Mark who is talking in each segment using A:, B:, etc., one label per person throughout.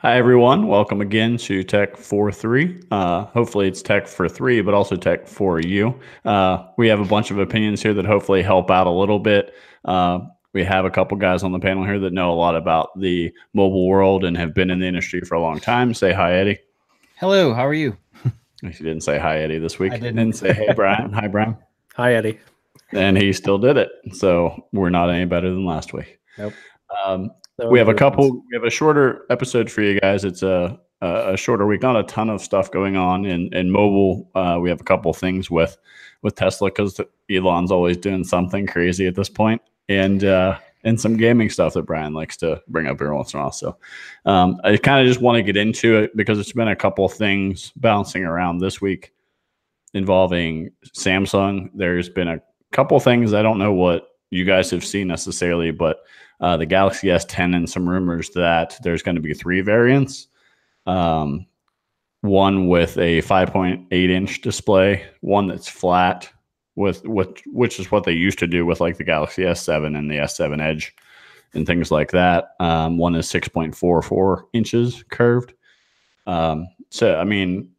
A: Hi, everyone. Welcome again to Tech for Three. Hopefully, it's Tech for Three, but also Tech for You. We have a bunch of opinions here that hopefully help out a little bit. We have a couple guys on the panel here that know a lot about the mobile world and have been in the industry for a long time. Say hi, Eddie.
B: Hello, how are you?
A: He didn't say hi, Eddie, this
B: I
A: week. And
B: didn't.
A: say hey, Brian. Hi, Brian.
C: Hi, Eddie.
A: And he still did it. So we're not any better than last week.
C: Nope.
A: Um,
C: No
A: we have a
C: improvements.
A: couple. We have a shorter episode for you guys. It's a shorter week. Not a ton of stuff going on in mobile. We have a couple things with Tesla because Elon's always doing something crazy at this point, and some gaming stuff that Brian likes to bring up every once in a while. So I kind of just want to get into it because it's been a couple things bouncing around this week involving Samsung. There's been a couple things. I don't know what you guys have seen necessarily, but the Galaxy S10 and some rumors that there's going to be three variants. One with a 5.8-inch display, one that's flat, which is what they used to do with like the Galaxy S7 and the S7 Edge and things like that. One is 6.44 inches curved. So, I mean,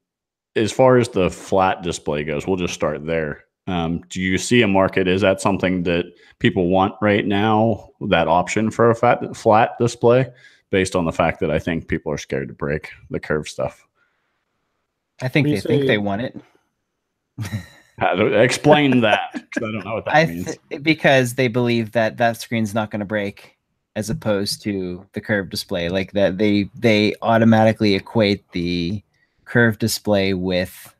A: as far as the flat display goes, we'll just start there. Do you see a market? Is that something that people want right now, that option for a flat display, based on the fact that I think people are scared to break the curved stuff?
B: I think they think they want it.
A: Explain that, because I don't know what that means.
B: Because they believe that that screen's not going to break, as opposed to the curved display. Like that, they automatically equate the curved display with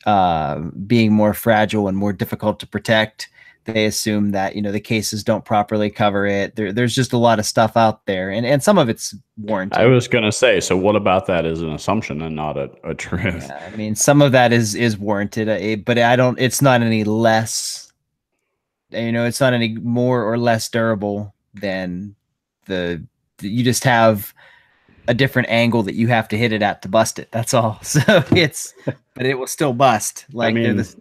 B: being more fragile and more difficult to protect. They assume that, the cases don't properly cover it. There's just a lot of stuff out there, and some of it's warranted.
A: I was going to say, so what about that is an assumption and not a truth?
B: Yeah, I mean, some of that is warranted, but it's not any less, it's not any more or less durable than you just have a different angle that you have to hit it at to bust it. That's all. So but it will still bust. Like, I mean,
A: it's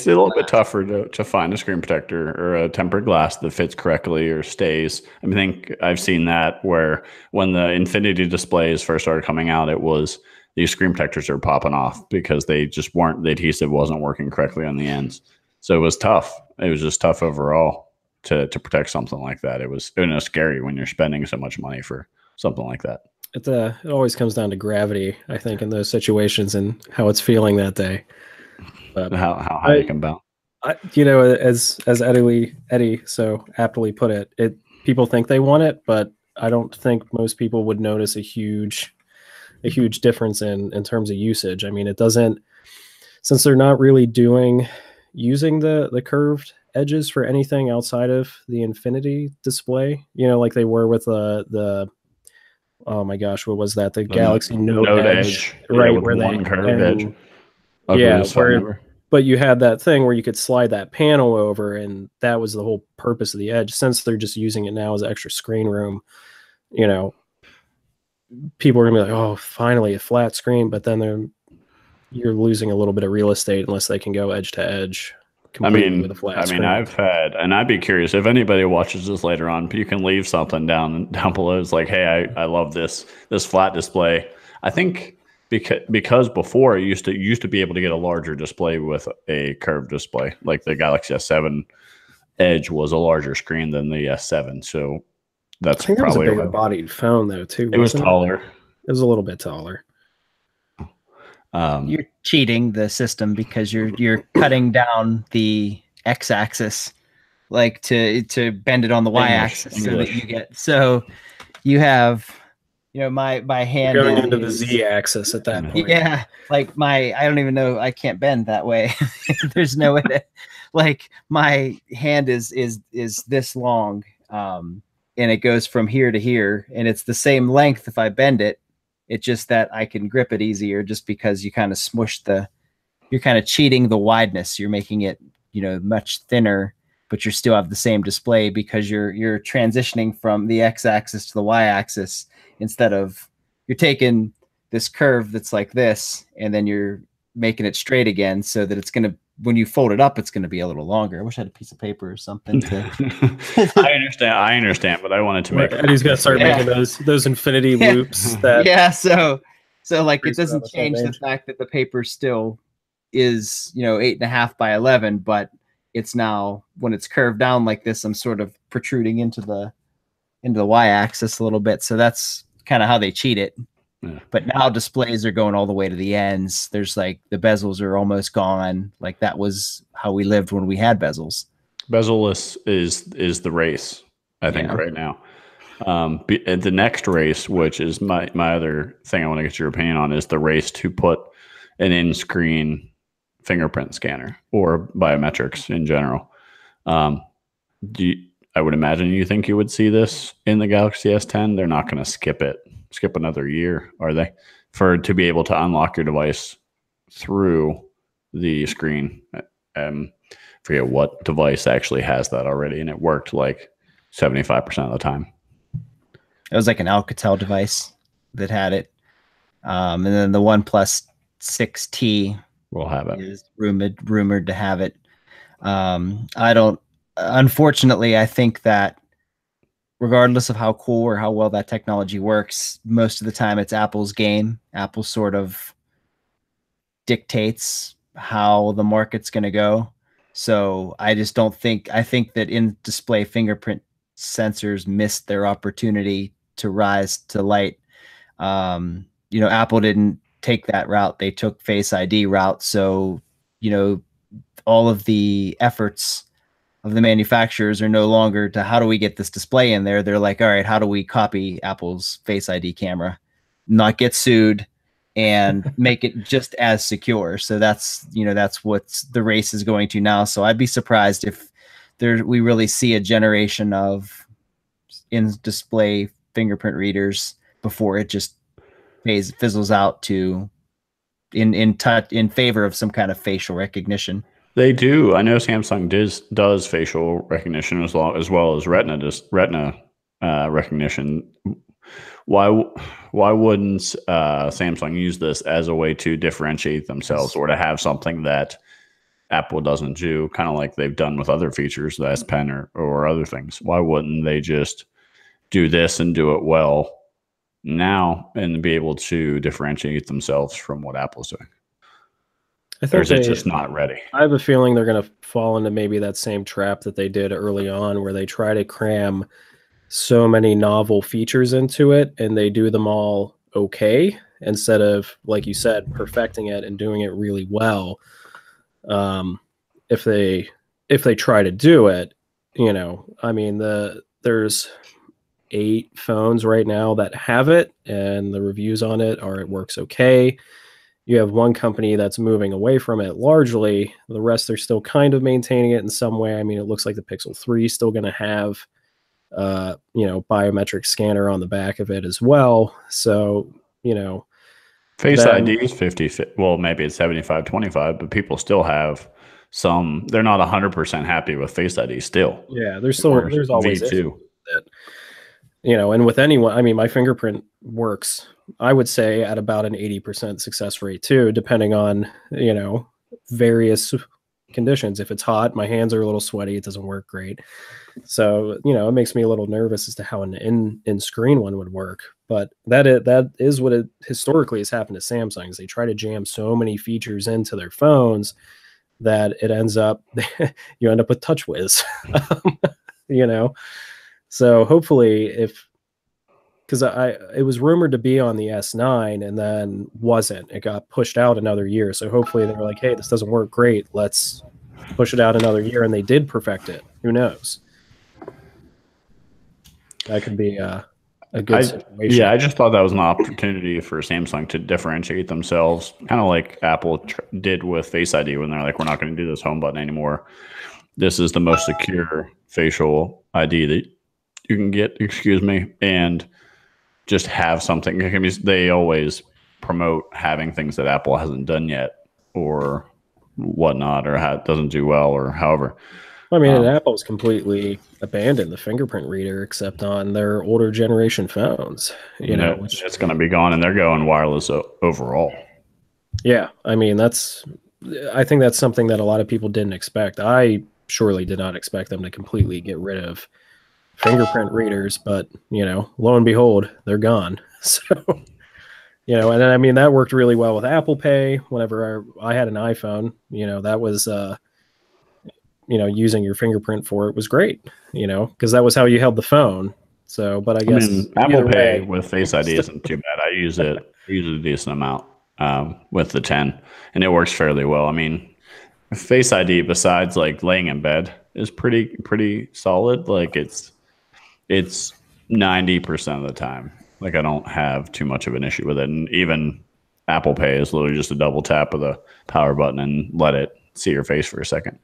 A: a little bit tougher to find a screen protector or a tempered glass that fits correctly or stays. I think I've seen that where when the Infinity displays first started coming out, it was these screen protectors are popping off because the adhesive wasn't working correctly on the ends. So it was tough. It was just tough overall to protect something like that. It was scary when you're spending so much money for something like that.
C: It always comes down to gravity, I think, in those situations and how it's feeling that day.
A: But how high you can bounce.
C: As Eddie so aptly put it, people think they want it, but I don't think most people would notice a huge difference in terms of usage. I mean, it doesn't, since they're not really using the curved edges for anything outside of the Infinity display, like they were with the oh my gosh, what was that? The Galaxy Note Edge, right?
A: Yeah, where one curved edge.
C: Yeah, but you had that thing where you could slide that panel over, and that was the whole purpose of the Edge. Since they're just using it now as extra screen room, people are gonna be like, "Oh, finally a flat screen," but then you're losing a little bit of real estate unless they can go edge to edge. With a flat screen.
A: I'd be curious if anybody watches this later on. You can leave something down below. It's like, hey, I love this flat display. I think because before it used to be able to get a larger display with a curved display, like the Galaxy S7 Edge was a larger screen than the S7. So that's probably
C: a bigger bodied phone though too.
A: It was taller.
C: It was a little bit taller.
B: You're cheating the system because you're cutting down the x-axis, like to bend it on the y-axis, so that you have my hand
C: you're going into the z-axis at that point.
B: Yeah, like I don't even know, I can't bend that way. There's no way to, like, my hand is this long, and it goes from here to here, and it's the same length if I bend it. It's just that I can grip it easier, just because you kind of smush you're kind of cheating the wideness. You're making it, much thinner, but you still have the same display because you're transitioning from the x-axis to the y-axis, instead of you're taking this curve that's like this, and then you're making it straight again so that it's going to when you fold it up, it's going to be a little longer. I wish I had a piece of paper or something to.
A: I understand, but I wanted to make.
C: Eddie's got to start making those infinity loops. That
B: So like it doesn't change the fact that the paper still is 8.5 by 11, but it's now when it's curved down like this, I'm sort of protruding into the y-axis a little bit. So that's kind of how they cheat it. Yeah. But now displays are going all the way to the ends. There's like the bezels are almost gone. Like that was how we lived when we had bezels.
A: Bezel-less is the race, I think, right now. The next race, which is my other thing I want to get your opinion on, is the race to put an in-screen fingerprint scanner or biometrics in general. I would imagine you think you would see this in the Galaxy S10. They're not going to skip another year, are they? To be able to unlock your device through the screen. Forget what device actually has that already, and it worked like 75% of the time.
B: It was like an Alcatel device that had it. And then the OnePlus 6T
A: will have it.
B: Is rumored to have it. Unfortunately, I think that regardless of how cool or how well that technology works, most of the time it's Apple's game. Apple sort of dictates how the market's going to go. So I just don't think, I think that in-display fingerprint sensors missed their opportunity to rise to light. Apple didn't take that route. They took Face ID route. So, all of the efforts of the manufacturers are no longer to how do we get this display in there? They're like, all right, how do we copy Apple's Face ID camera, not get sued, and make it just as secure? So that's what the race is going to now. So I'd be surprised if we really see a generation of in-display fingerprint readers before it just fizzles out to in favor of some kind of facial recognition.
A: They do. I know Samsung does facial recognition as well as retina recognition. Why wouldn't Samsung use this as a way to differentiate themselves or to have something that Apple doesn't do, kind of like they've done with other features, the S Pen or other things? Why wouldn't they just do this and do it well now and be able to differentiate themselves from what Apple's doing? I think they're just not ready.
C: I have a feeling they're going to fall into maybe that same trap that they did early on, where they try to cram so many novel features into it and they do them all okay instead of, like you said, perfecting it and doing it really well. If they try to do it, there's 8 phones right now that have it, and the reviews on it are it works okay. You have one company that's moving away from it largely. The rest are still kind of maintaining it in some way. I mean, it looks like the Pixel 3 is still going to have, biometric scanner on the back of it as well. So,
A: Face ID is 50. Well, maybe it's 75-25, but people still have some. They're not 100% happy with Face ID still.
C: Yeah, there's always V2. And with anyone, my fingerprint works, I would say, at about an 80% success rate too, depending on, various conditions. If it's hot, my hands are a little sweaty, it doesn't work great. So, it makes me a little nervous as to how an in-screen one would work. But that is what it historically has happened to Samsung, is they try to jam so many features into their phones that it ends up, you end up with TouchWiz, So hopefully because it was rumored to be on the S9 and then wasn't. It got pushed out another year. So hopefully they were like, hey, this doesn't work great. Let's push it out another year. And they did perfect it. Who knows? That could be a good situation.
A: Yeah, I just thought that was an opportunity for Samsung to differentiate themselves, kind of like Apple did with Face ID when they're like, we're not going to do this home button anymore. This is the most secure facial ID that you can get, and just have something. They always promote having things that Apple hasn't done yet or whatnot, or doesn't do well, or however.
C: And Apple's completely abandoned the fingerprint reader except on their older generation phones,
A: which it's going to be gone, and they're going wireless overall.
C: Yeah. That's I think that's something that a lot of people didn't expect. I surely did not expect them to completely get rid of fingerprint readers, but lo and behold, they're gone. So, and then, I mean, that worked really well with Apple Pay. Whenever I had an iPhone, that was, using your fingerprint for it was great, because that was how you held the phone. So, but I guess
A: Apple Pay with Face ID isn't too bad. I use it a decent amount with the 10, and it works fairly well. I mean, Face ID, besides like laying in bed, is pretty solid. Like it's 90% of the time. Like I don't have too much of an issue with it. And even Apple Pay is literally just a double tap of the power button and let it see your face for a second.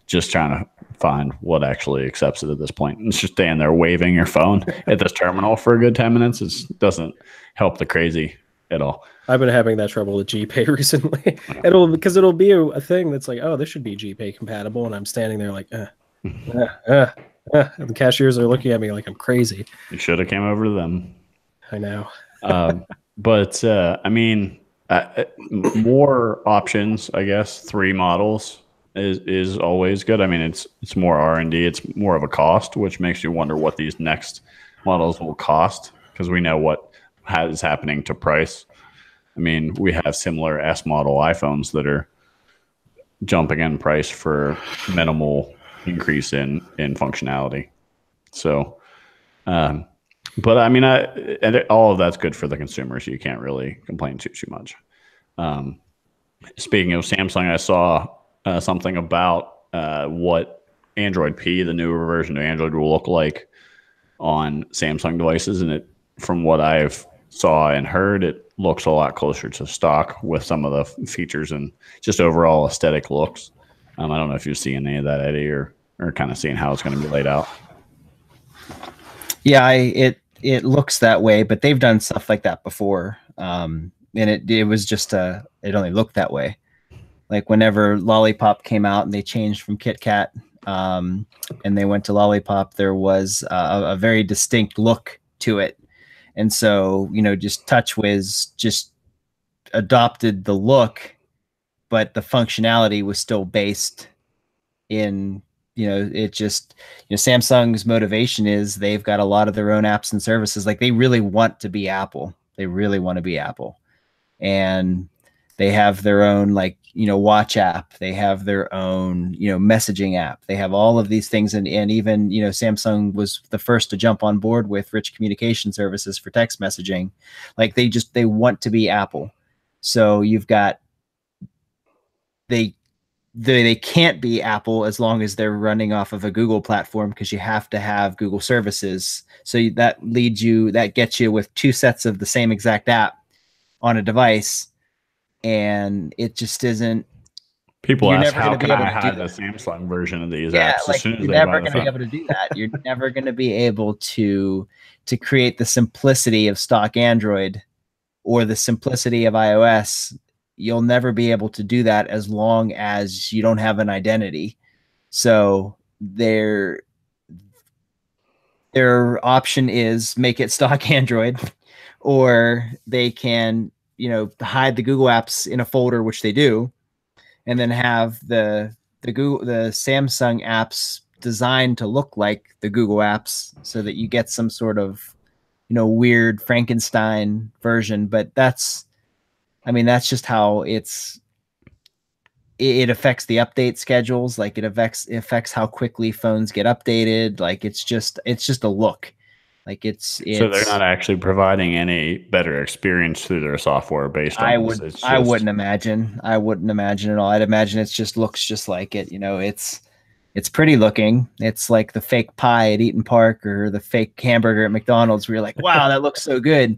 A: Just trying to find what actually accepts it at this point. And it's just staying there waving your phone at this terminal for a good 10 minutes. It doesn't help the crazy at all.
C: I've been having that trouble with GPay recently. Because it'll be a thing that's like, oh, this should be GPay compatible. And I'm standing there like, and the cashiers are looking at me like I'm crazy.
A: You should have came over to them.
C: I know.
A: But I mean, more options, I guess. 3 models is always good. I mean, it's more R&D. It's more of a cost, which makes you wonder what these next models will cost, because we know what is happening to price. I mean, we have similar S model iPhones that are jumping in price for minimal increase in functionality. So, but I mean, all of that's good for the consumer, so you can't really complain too much. Speaking of Samsung, I saw something about what Android P, the newer version of Android, will look like on Samsung devices, and from what I've saw and heard, it looks a lot closer to stock with some of the features and just overall aesthetic looks. I don't know if you've seen any of that, Eddie, or kind of seeing how it's going to be laid out.
B: Yeah, it looks that way, but they've done stuff like that before, and it was just it only looked that way. Like whenever Lollipop came out and they changed from Kit Kat, and they went to Lollipop, there was a very distinct look to it. And so, just TouchWiz just adopted the look, but the functionality was still based in, it just, Samsung's motivation is they've got a lot of their own apps and services. Like they really want to be Apple. They really want to be Apple. And they have their own, watch app. They have their own, messaging app. They have all of these things. And even, Samsung was the first to jump on board with rich communication services for text messaging. Like they want to be Apple. So you've got, they can't be Apple as long as they're running off of a Google platform, because you have to have Google services. So that gets you with 2 sets of the same exact app on a device. And it just isn't.
A: People ask, how can I have the Samsung version of these apps as soon as
B: you're never going to be able to do that. You're never going to be able to create the simplicity of stock Android or the simplicity of iOS. You'll never be able to do that as long as you don't have an identity. So their option is make it stock Android, or they can hide the Google apps in a folder, which they do, and then have the Samsung apps designed to look like the Google apps, so that you get some sort of weird Frankenstein version. But that's just how it affects the update schedules. Like it affects how quickly phones get updated. Like it's just a look. Like it's so
A: they're not actually providing any better experience through their software based on
B: I wouldn't imagine at all. I'd imagine it just looks just like it. It's pretty looking. It's like the fake pie at Eaton Park or the fake hamburger at McDonald's, where you're like, wow, that looks so good.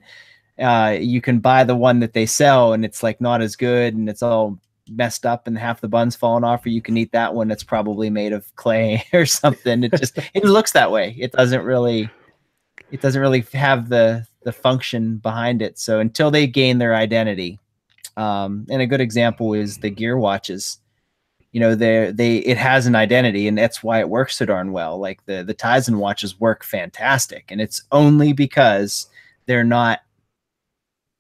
B: You can buy the one that they sell and it's like not as good and it's all messed up and half the bun's falling off, or you can eat that one that's probably made of clay or something. It looks that way. It doesn't really have the function behind it. So until they gain their identity, and a good example is the Gear watches. It has an identity, and that's why it works so darn well. Like the Tizen watches work fantastic, and it's only because they're not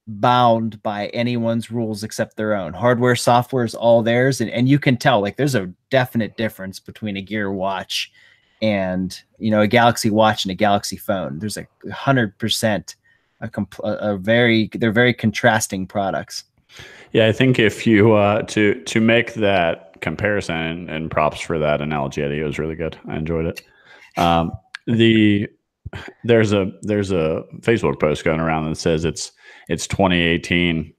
B: bound by anyone's rules except their own. Hardware, software is all theirs, and you can tell like there's a definite difference between a Gear watch and a Galaxy watch and a Galaxy phone. There's 100% they're very contrasting products.
A: Yeah, I think if you to make that comparison, and props for that analogy, Eddie, it was really good. I enjoyed it. There's a Facebook post going around that says it's 2018,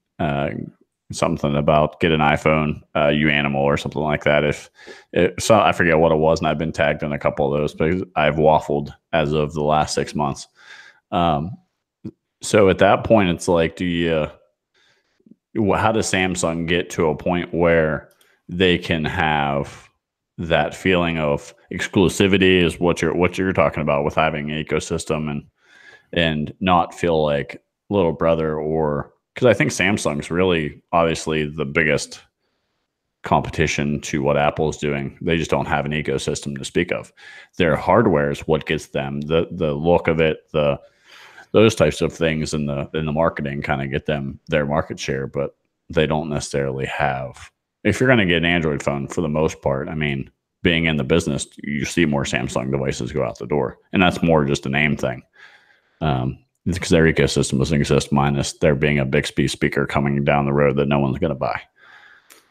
A: something about get an iPhone, you animal, or something like that. So I forget what it was, and I've been tagged in a couple of those, but I've waffled as of the last 6 months. So at that point, it's like, how does Samsung get to a point where they can have that feeling of exclusivity, is what you're talking about with having an ecosystem, and not feel like little brother? Or because I think Samsung's really obviously the biggest competition to what Apple is doing. They just don't have an ecosystem to speak of. Their hardware is what gets them the look of it, those types of things in the marketing kind of get them their market share, but they don't necessarily have. If you're going to get an Android phone, for the most part, I mean, being in the business, you see more Samsung devices go out the door, and that's more just a name thing. Because their ecosystem doesn't exist, minus there being a Bixby speaker coming down the road that no one's going to buy.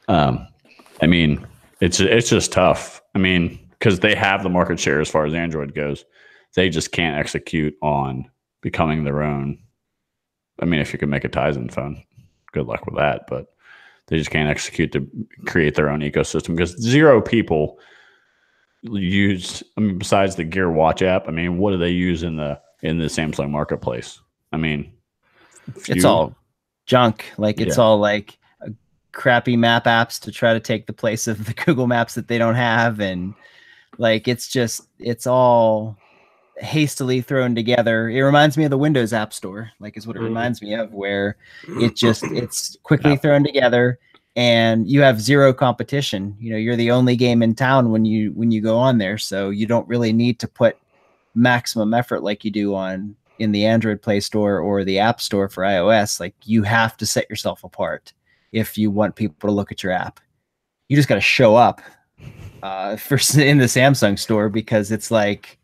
A: I mean, it's just tough. I mean, because they have the market share as far as Android goes, they just can't execute on becoming their own. I mean, if you could make a Tizen phone, good luck with that. But they just can't execute to create their own ecosystem, because zero people use. I mean, besides the Gear Watch app, I mean, what do they use in the Samsung marketplace? I mean,
B: it's all junk. Like it's all like crappy map apps to try to take the place of the Google Maps that they don't have, and like it's all hastily thrown together. It reminds me of the Windows App Store, like is what it reminds me of, where it's quickly thrown together and you have zero competition. You're the only game in town when you go on there, so you don't really need to put maximum effort like you do in the Android Play Store or the App Store for iOS. Like you have to set yourself apart if you want people to look at your app. You just got to show up in the Samsung store, because it's like,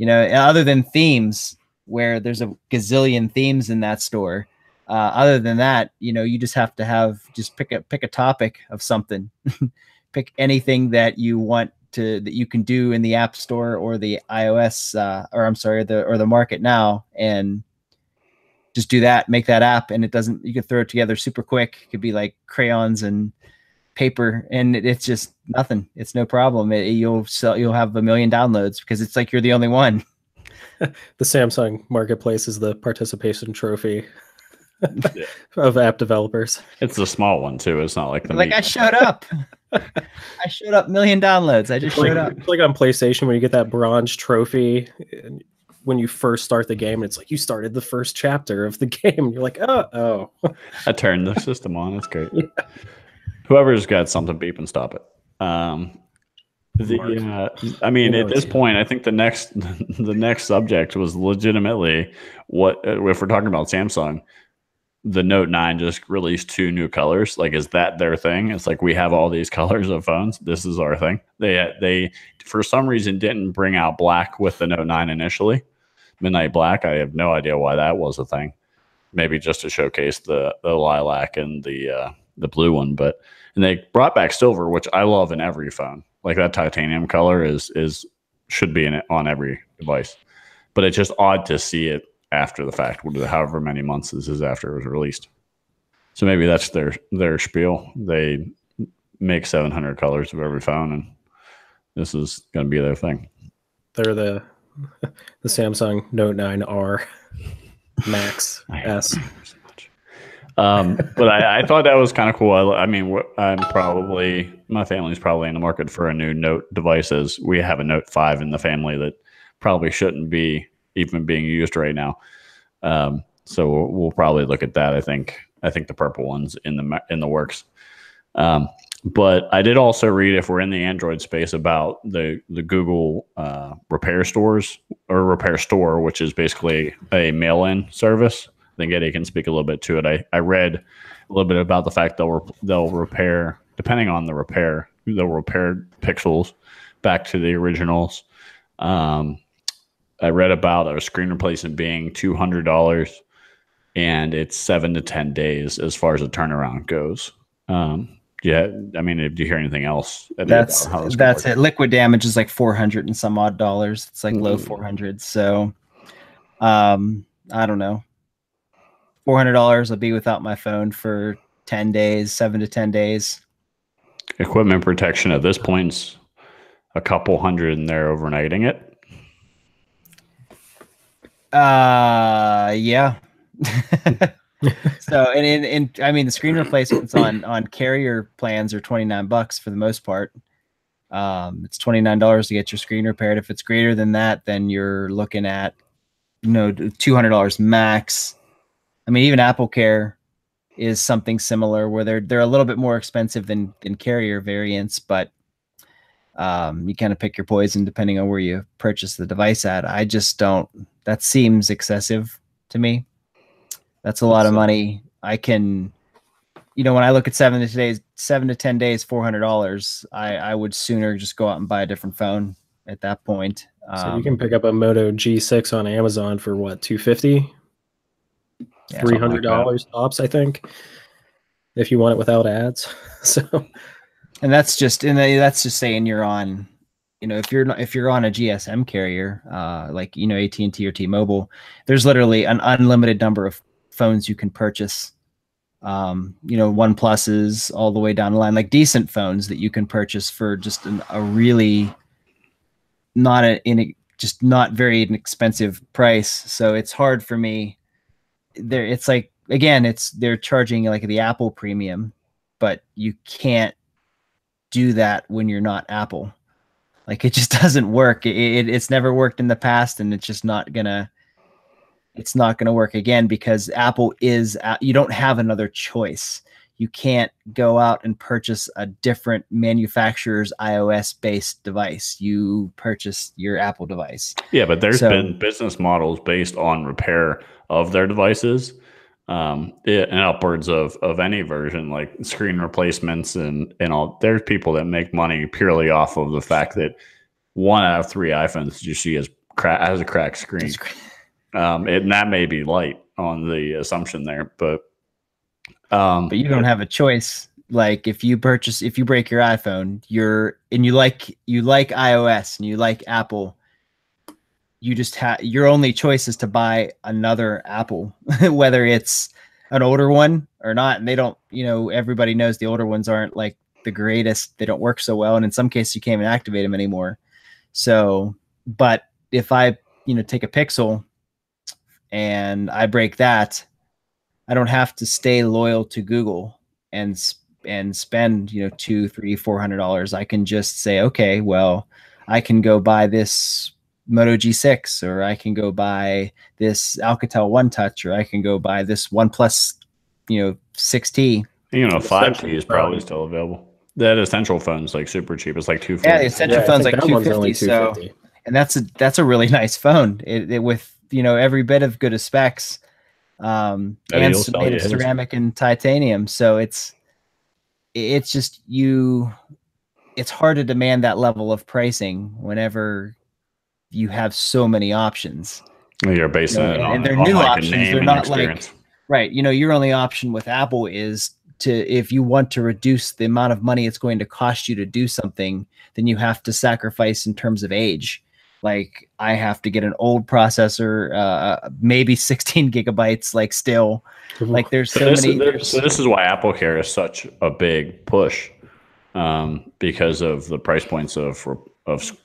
B: other than themes, where there's a gazillion themes in that store, other than that, you just have to pick a topic of something, pick anything that you want that you can do in the App Store or the iOS, or the Market Now, and just do that, make that app, and you could throw it together super quick. It could be like crayons and paper, and it's just nothing. It's no problem. You'll have 1 million downloads because it's like you're the only one.
C: The Samsung marketplace is the participation trophy of app developers.
A: It's the small one too. It's not like
B: I showed up. I showed up, 1 million downloads. I just showed up.
C: It's like on PlayStation when you get that bronze trophy when you first start the game, and it's like you started the first chapter of the game. You're like, oh.
A: I turned the system on. That's great. Yeah. Whoever's got something, beep and stop it. I mean, at this point, I think the next subject was legitimately what, if we're talking about Samsung, the Note 9 just released 2 new colors. Like, is that their thing? It's like, we have all these colors of phones. This is our thing. They for some reason didn't bring out black with the Note 9 initially. Midnight black. I have no idea why that was a thing. Maybe just to showcase the lilac and the blue one, and they brought back silver, which I love in every phone. Like that titanium color should be in it on every device, but it's just odd to see it after the fact, however many months this is after it was released. So maybe that's their spiel. They make 700 colors of every phone, and this is going to be their thing.
C: They're the Samsung Note 9R Max S.
A: But I thought that was kind of cool. I mean, my family's probably in the market for a new Note device, as we have a Note 5 in the family that probably shouldn't be even being used right now. So we'll probably look at that. I think the purple one's in the works. But I did also read, if we're in the Android space, about the Google repair stores, or repair store, which is basically a mail-in service think Eddie can speak a little bit to it. I read a little bit about the fact they'll repair, depending on the repair, they'll repair pixels back to the originals. I read about a screen replacement being $200, and it's 7 to 10 days as far as the turnaround goes. Yeah, I mean, do you hear anything else?
B: That's it. Liquid damage is like 400 and some odd dollars. It's like low 400s. So, I don't know. $400. I'll be without my phone for 10 days, 7 to 10 days.
A: Equipment protection at this point's a couple hundred, and they're overnighting it.
B: Yeah. So, and I mean, the screen replacements on carrier plans are $29 for the most part. It's $29 to get your screen repaired. If it's greater than that, then you're looking at, $200 max. I mean, even Apple Care is something similar, where they're a little bit more expensive than carrier variants, but you kind of pick your poison depending on where you purchase the device at. I just don't. That seems excessive to me. That's a lot of money. I can, when I look at 7 to 10 days, $400, I would sooner just go out and buy a different phone at that point.
C: So you can pick up a Moto G6 on Amazon for what, $250? Yeah, $300 tops, I think, if you want it without ads. So,
B: and that's just saying you're on, if you're on a GSM carrier, like AT&T or T-Mobile, there's literally an unlimited number of phones you can purchase. OnePluses all the way down the line, like decent phones that you can purchase for just a really not very inexpensive price. So it's hard for me. It's like, again, they're charging like the Apple premium, but you can't do that when you're not Apple. Like, it just doesn't work. It's never worked in the past, and it's just not gonna work again, because Apple you don't have another choice. You can't go out and purchase a different manufacturer's iOS-based device. You purchase your Apple device.
A: Yeah, but there's been business models based on repair of their devices, and upwards of any version, like screen replacements and all. There's people that make money purely off of the fact that 1 out of 3 iPhones you see has a cracked screen. And that may be light on the assumption there, but
B: you don't have a choice. Like, if you break your iPhone, you like iOS and you like Apple, you just your only choice is to buy another Apple, whether it's an older one or not. And they don't, everybody knows the older ones aren't like the greatest. They don't work so well, and in some cases you can't even activate them anymore. So, but if I take a Pixel and I break that, I don't have to stay loyal to Google and spend $200, $300, $400. I can just say, okay, well, I can go buy this Moto G6, or I can go buy this Alcatel One Touch, or I can go buy this OnePlus 6T.
A: 5T is probably still available. That Essential phone's like super cheap. It's like $250.
B: Yeah, the Essential phone's like $250. So, and that's a really nice phone. It with every bit of good of specs, and made of ceramic and titanium. So it's just it's hard to demand that level of pricing whenever you have so many options.
A: You're basing it on,
B: and they're new options. They're not experience. Right. Your only option with Apple is if you want to reduce the amount of money it's going to cost you to do something, then you have to sacrifice in terms of age. Like, I have to get an old processor, maybe 16 gigabytes, like, still. Like, there's so many.
A: So this is why Apple Care is such a big push, because of the price points of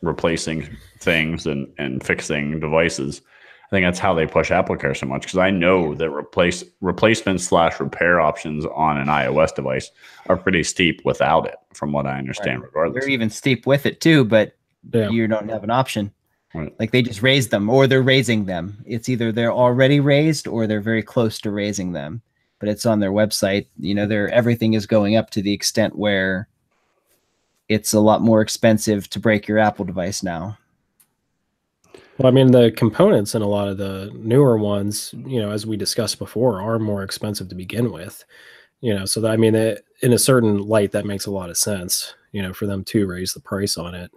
A: replacing things and fixing devices. I think that's how they push Apple Care so much, because I know that replacement/repair options on an iOS device are pretty steep without it, from what I understand. Right. Regardless,
B: they're even steep with it too, but you don't have an option. Right. Like, they just raise them, or they're raising them. It's either they're already raised or they're very close to raising them. But it's on their website. Everything is going up to the extent where it's a lot more expensive to break your Apple device now.
C: Well, I mean, the components in a lot of the newer ones, as we discussed before, are more expensive to begin with. So that, I mean, in a certain light, that makes a lot of sense. For them to raise the price on it.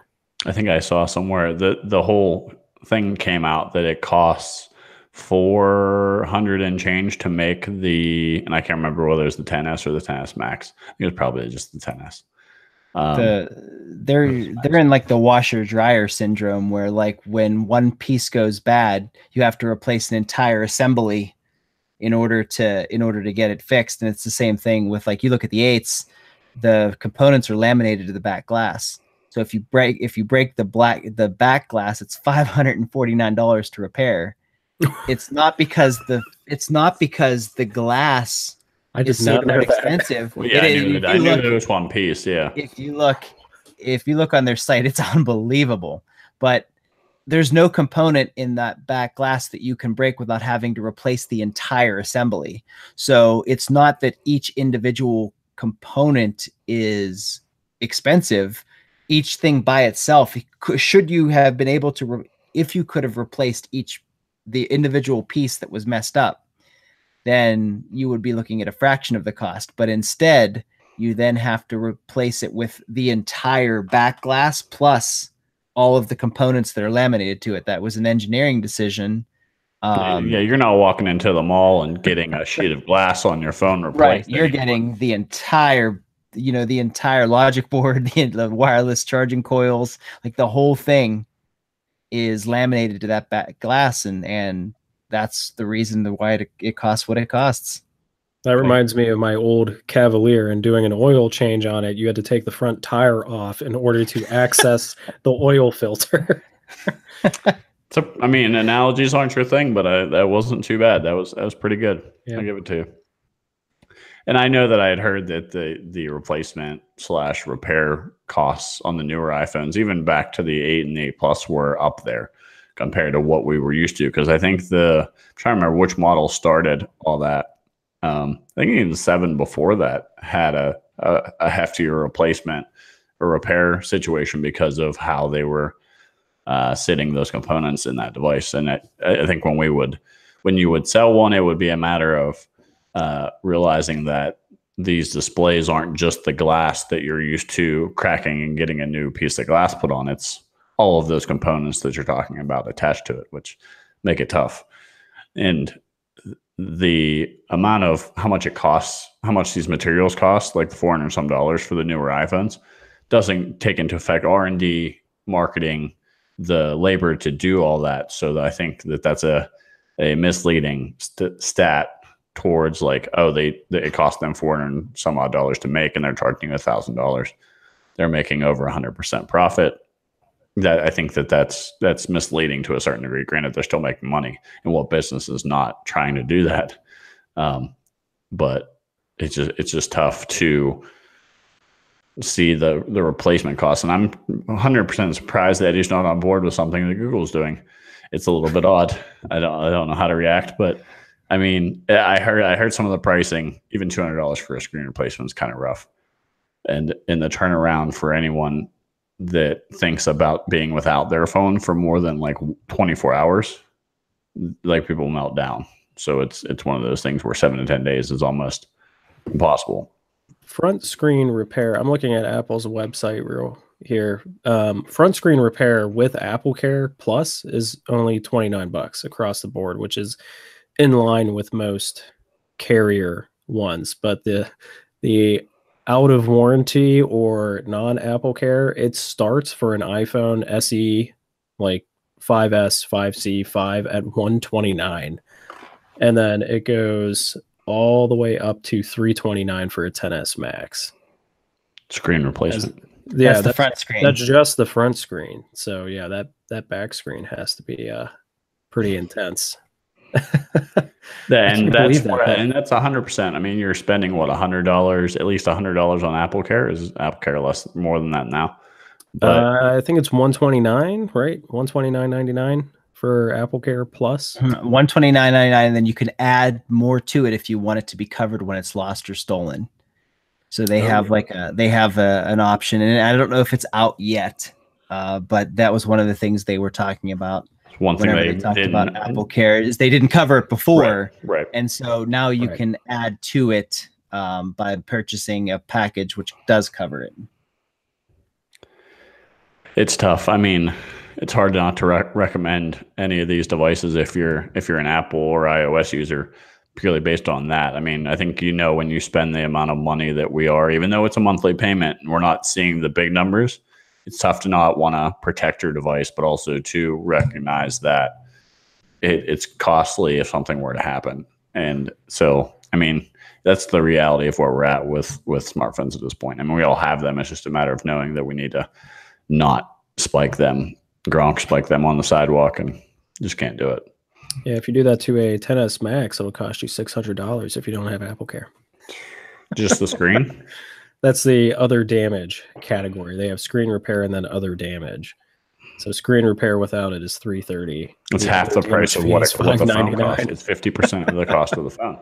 A: I think I saw somewhere that the whole thing came out that it costs 400 and change to make and I can't remember whether it's the 10s or the 10s Max. I think it was probably just the 10s.
B: They're in like the washer dryer syndrome, where like when one piece goes bad, you have to replace an entire assembly in order to get it fixed. And it's the same thing with, like, you look at the 8s, the components are laminated to the back glass. So if you break the back glass, it's $549 to repair. It's not because the glass
C: I
B: is
C: did
B: so
C: not know that.
B: expensive.
A: Well, yeah, I knew there was one piece. Yeah.
B: If you look on their site, it's unbelievable. But there's no component in that back glass that you can break without having to replace the entire assembly. So it's not that each individual component is expensive. Each thing by itself, should you have been able to, if you could have replaced the individual piece that was messed up, then you would be looking at a fraction of the cost. But instead, you then have to replace it with the entire back glass plus all of the components that are laminated to it. That was an engineering decision.
A: Yeah, you're not walking into the mall and getting a sheet of glass on your phone replaced.
B: Right, you're getting the entire logic board, the wireless charging coils, like the whole thing is laminated to that back glass, and that's the reason why it costs what it costs.
C: That reminds me of my old Cavalier, and doing an oil change on it. You had to take the front tire off in order to access the oil filter.
A: So, I mean, analogies aren't your thing, but that wasn't too bad. That was pretty good.
C: Yeah.
A: I'll give it to you. And I know that I had heard that the replacement / repair costs on the newer iPhones, even back to the 8 and 8 Plus, were up there compared to what we were used to. Because I think I'm trying to remember which model started all that. I think even the 7 before that had a heftier replacement or repair situation because of how they were sitting those components in that device. And I think when you would sell one, it would be a matter of realizing that these displays aren't just the glass that you're used to cracking and getting a new piece of glass put on. It's all of those components that you're talking about attached to it, which make it tough. And the amount of how much it costs, how much these materials cost, like $400 some for the newer iPhones, doesn't take into effect R&D, marketing, the labor to do all that. So I think that's a misleading stat towards, like, oh, it cost them $400 some odd to make, and they're charging you $1,000. They're making over 100% profit. That I think that's misleading to a certain degree. Granted, they're still making money, and what business is not trying to do that? But it's just tough to see the replacement costs. And I'm 100% surprised that Eddie's not on board with something that Google's doing. It's a little bit odd. I don't know how to react, but I mean, I heard some of the pricing. Even $200 for a screen replacement is kind of rough, and in the turnaround for anyone that thinks about being without their phone for more than like 24 hours, like, people melt down. So it's one of those things where 7 to 10 days is almost impossible.
C: Front screen repair. I'm looking at Apple's website real here. Front screen repair with AppleCare Plus is only $29 across the board, which is in line with most carrier ones. But the out of warranty or non-Apple Care, it starts for an iPhone SE, like 5S, 5C, 5 at $129, and then it goes all the way up to $329 for a 10s Max.
A: Screen replacement.
B: That's the front screen.
C: That's just the front screen. So yeah, that back screen has to be pretty intense.
A: And that's 100%. I mean, you're spending what, $100, at least $100 on Apple Care. Is Apple Care more than that now?
C: But I think it's $129, right? $129.99 for Apple Care Plus.
B: $129.99, and then you can add more to it if you want it to be covered when it's lost or stolen. So they have an option, and I don't know if it's out yet, but that was one of the things they were talking about.
A: One thing
B: whenever
A: they
B: they talked
A: didn't.
B: about Apple Care is they didn't cover it before.
A: Right.
B: And so now you can add to it by purchasing a package which does cover it.
A: It's tough. I mean, it's hard not to recommend any of these devices if you're an Apple or iOS user, purely based on that. I mean, I think when you spend the amount of money that we are, even though it's a monthly payment and we're not seeing the big numbers, it's tough to not want to protect your device, but also to recognize that it's costly if something were to happen. And so, I mean, that's the reality of where we're at with smartphones at this point. I mean, we all have them. It's just a matter of knowing that we need to not spike them, Gronk spike them on the sidewalk, and just can't do it.
C: Yeah, if you do that to a 10s Max, it'll cost you $600 if you don't have Apple Care.
A: Just the screen?
C: That's the other damage category. They have screen repair and then other damage. So screen repair without it is $330.
A: It's half the price of what the phone costs. It's 50% of the cost of the phone.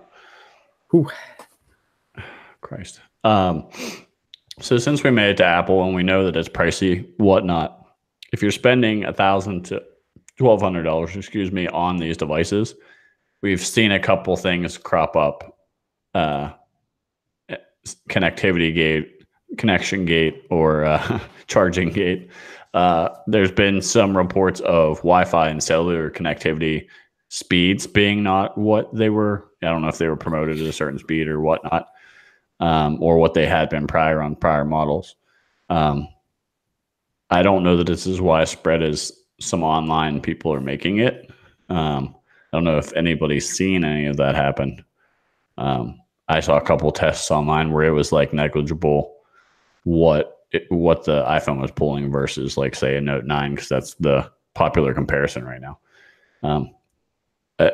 C: Whew.
A: Christ. So since we made it to Apple and we know that it's pricey, whatnot, if you're spending $1,000 to $1,200, on these devices, we've seen a couple things crop up. Connectivity gate, connection gate, or charging gate. There's been some reports of Wi-Fi and cellular connectivity speeds being not what they were. I don't know if they were promoted at a certain speed or whatnot, or what they had been prior on prior models. I don't know that this is widespread as some online people are making it. I don't know if anybody's seen any of that happen. I saw a couple tests online where it was like negligible what the iPhone was pulling versus, like, say, a Note 9, because that's the popular comparison right now.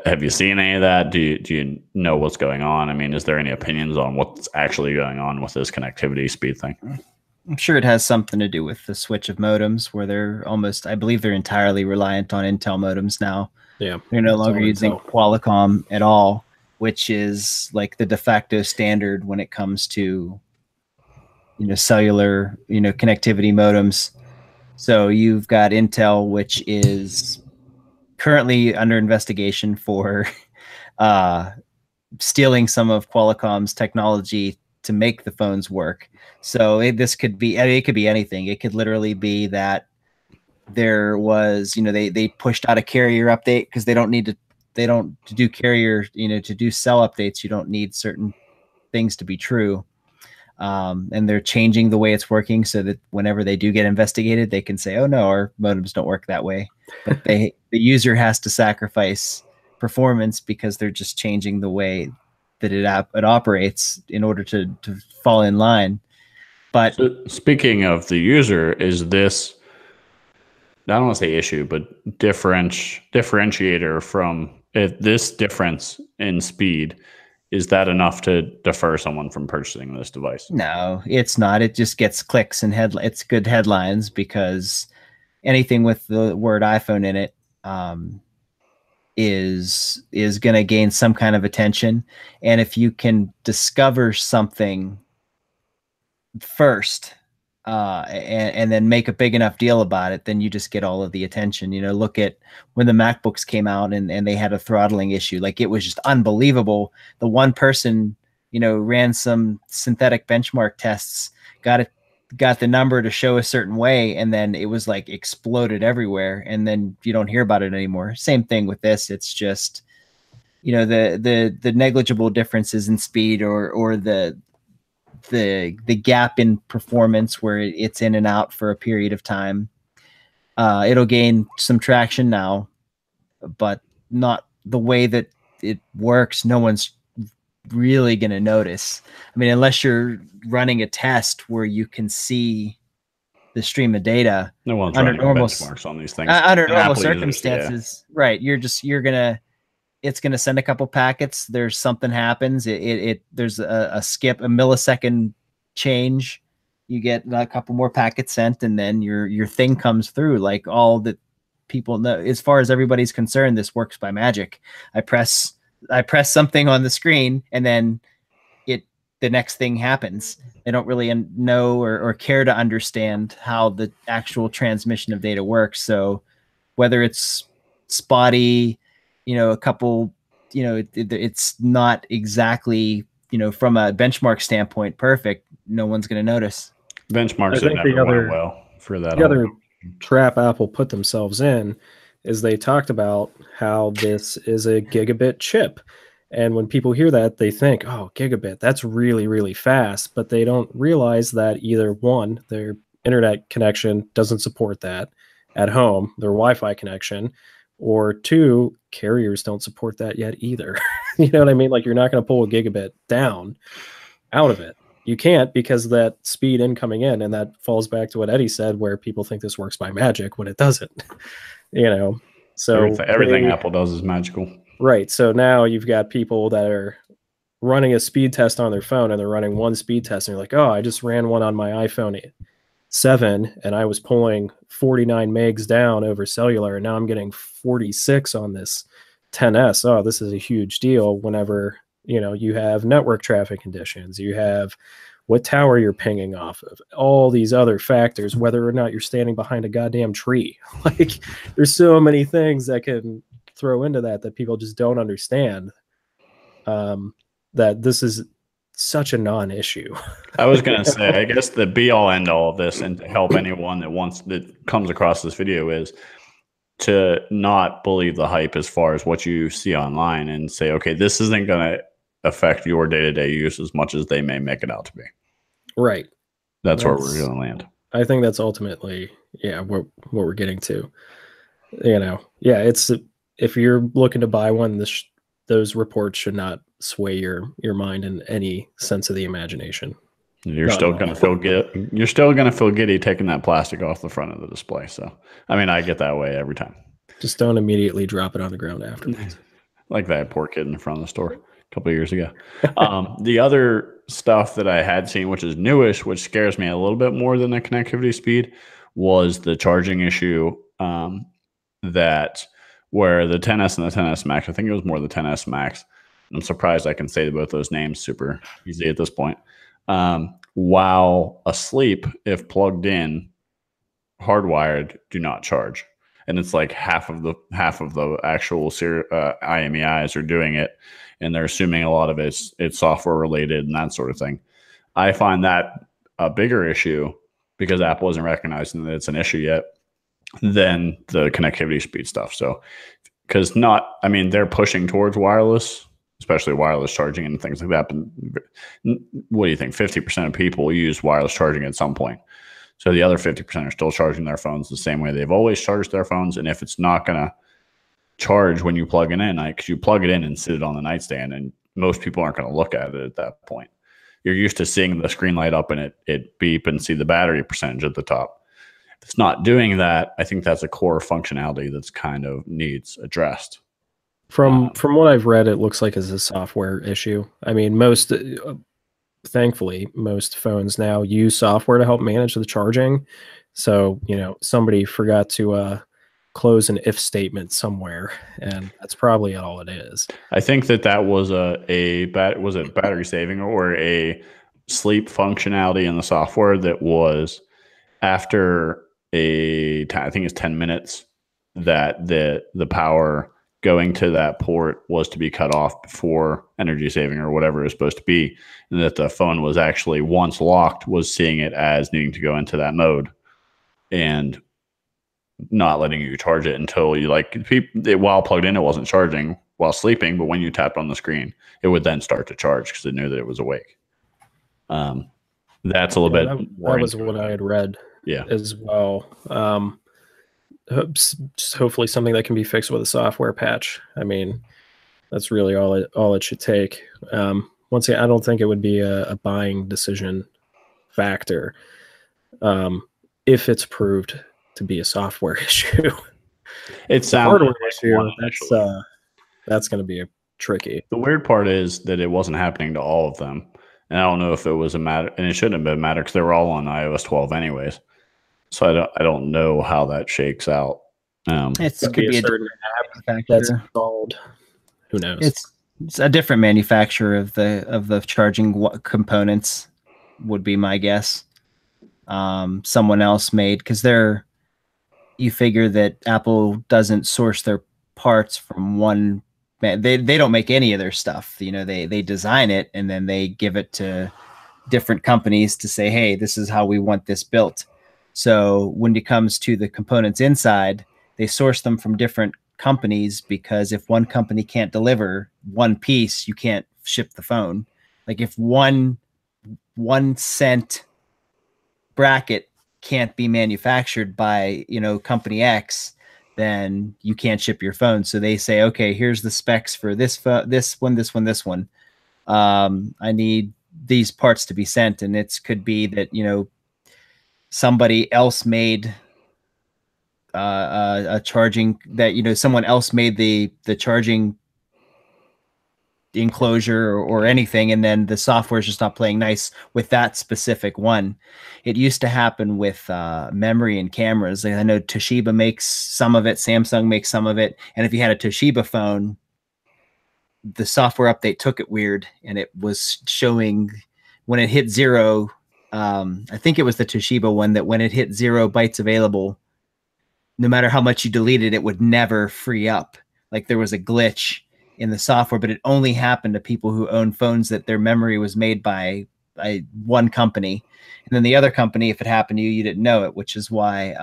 A: Have you seen any of that? Do you know what's going on? I mean, is there any opinions on what's actually going on with this connectivity speed thing?
B: I'm sure it has something to do with the switch of modems, where they're I believe they're entirely reliant on Intel modems now.
C: Yeah,
B: they're no longer using Qualcomm at all, which is like the de facto standard when it comes to cellular connectivity modems. So you've got Intel, which is currently under investigation for stealing some of Qualcomm's technology to make the phones work. So it could be anything. It could literally be that there was, they pushed out a carrier update because they don't to do carrier, to do cell updates, you don't need certain things to be true. And they're changing the way it's working so that whenever they do get investigated, they can say, oh no, our modems don't work that way. But the user has to sacrifice performance because they're just changing the way that it operates in order to fall in line. But
A: so, speaking of the user, is this, I don't want to say issue, but differentiator from this difference in speed, is that enough to defer someone from purchasing this device?
B: No, it's not. It just gets clicks and it's good headlines, because anything with the word iPhone in it is going to gain some kind of attention. And if you can discover something first and then make a big enough deal about it, then you just get all of the attention. Look at when the MacBooks came out and they had a throttling issue. Like, it was just unbelievable. The one person, ran some synthetic benchmark tests, got the number to show a certain way, and then it was like exploded everywhere, and then you don't hear about it anymore. Same thing with this. It's just, the negligible differences in speed or the gap in performance where it's in and out for a period of time. It'll gain some traction now, but not the way that it works. No one's really going to notice. I mean, unless you're running a test where you can see the stream of data.
A: No one's running benchmarks on these things.
B: Under normal circumstances, yeah. Right. It's going to send a couple packets. There's something happens. There's a skip, a millisecond change. You get a couple more packets sent, and then your thing comes through. Like, all that people know, as far as everybody's concerned, this works by magic. I press something on the screen, and then the next thing happens. They don't really know or care to understand how the actual transmission of data works. So whether it's spotty, a couple, it's not exactly, from a benchmark standpoint, perfect. No one's going to notice.
A: Benchmarks have never went well for that.
C: The other trap Apple put themselves in is they talked about how this is a gigabit chip. And when people hear that, they think, oh, gigabit, that's really, really fast. But they don't realize that either one, their internet connection doesn't support that at home, their Wi-Fi connection, or two, carriers don't support that yet either. You know what I mean? Like, you're not going to pull a gigabit down out of it. You can't, because that speed incoming in, and that falls back to what Eddie said, where people think this works by magic when it doesn't. So
A: everything Apple does is magical.
C: Right. So now you've got people that are running a speed test on their phone, and they're running one speed test, and they're like, oh, I just ran one on my iPhone 7 and I was pulling 49 megs down over cellular, and now I'm getting 46 on this 10S. Oh, this is a huge deal. Whenever, you have network traffic conditions, you have what tower you're pinging off of, all these other factors, whether or not you're standing behind a goddamn tree. Like, there's so many things that can throw into that people just don't understand, that this is such a non-issue.
A: I was going to say, I guess the be-all end-all of this, and to help anyone that comes across this video, is to not believe the hype as far as what you see online, and say, okay, this isn't going to affect your day-to-day use as much as they may make it out to be.
C: Right.
A: That's where we're going to land.
C: I think that's ultimately, what we're getting to. It's, if you're looking to buy one, those reports should not sway your mind in any sense of the imagination.
A: You're still going to feel giddy taking that plastic off the front of the display. So, I mean, I get that way every time.
C: Just don't immediately drop it on the ground afterwards.
A: Like that poor kid in front of the store a couple of years ago. The other stuff that I had seen, which is newish, which scares me a little bit more than the connectivity speed, was the charging issue, that where the 10S and the 10S Max, I think it was more the 10S Max. I'm surprised I can say both those names super easy at this point. While asleep, if plugged in, hardwired, do not charge. And it's like half of the actual IMEIs are doing it, and they're assuming a lot of it's software related and that sort of thing. I find that a bigger issue because Apple isn't recognizing that it's an issue yet than the connectivity speed stuff. So, because they're pushing towards wireless, especially wireless charging and things like that. But what do you think? 50% of people use wireless charging at some point. So the other 50% are still charging their phones the same way they've always charged their phones. And if it's not going to charge when you plug it in, because you plug it in and sit it on the nightstand, and most people aren't going to look at it at that point. You're used to seeing the screen light up and it beep and see the battery percentage at the top. If it's not doing that, I think that's a core functionality that's kind of needs addressed.
C: From what I've read, it looks like it's a software issue. I mean, thankfully, most phones now use software to help manage the charging. So, somebody forgot to close an if statement somewhere, and that's probably all it is.
A: I think that was was it battery saving or a sleep functionality in the software that was after I think it's 10 minutes that the power going to that port was to be cut off before energy saving or whatever it was supposed to be, and that the phone was actually, once locked, was seeing it as needing to go into that mode and not letting you charge it until you while plugged in, it wasn't charging while sleeping, but when you tapped on the screen, it would then start to charge because it knew that it was awake. That's a little bit.
C: That was what I had read.
A: Yeah,
C: as well. Just hopefully something that can be fixed with a software patch. I mean, that's really all it should take. Once again, I don't think it would be a buying decision factor if it's proved to be a software issue.
A: It's
C: a hardware issue. That's going to be tricky.
A: The weird part is that it wasn't happening to all of them, and I don't know if it was a matter, and it shouldn't have been a matter because they were all on iOS 12 anyways. So I don't know how that shakes out.
B: It could be a certain app
C: that's installed. Who knows?
B: It's a different manufacturer of the charging components, would be my guess. Someone else made, because you figure that Apple doesn't source their parts from one. They don't make any of their stuff. You know, they design it and then they give it to different companies to say, hey, this is how we want this built. So when it comes to the components inside, they source them from different companies, because if one company can't deliver one piece, you can't ship the phone. Like if one cent bracket can't be manufactured by, you know, company X, then you can't ship your phone. So they say, okay, here's the specs for this one. I need these parts to be sent, and it could be that, you know, somebody else made a charging, that, you know, someone else made the charging enclosure or anything, and then the software is just not playing nice with that specific one. It used to happen with memory and cameras. I know Toshiba makes some of it, Samsung makes some of it, and if you had a Toshiba phone, the software update took it weird, and it was showing when it hit zero. I think it was the Toshiba one, that when it hit 0 bytes available, no matter how much you deleted, it would never free up. Like there was a glitch in the software, but it only happened to people who own phones that their memory was made by one company. And then the other company, if it happened to you, you didn't know it, which is why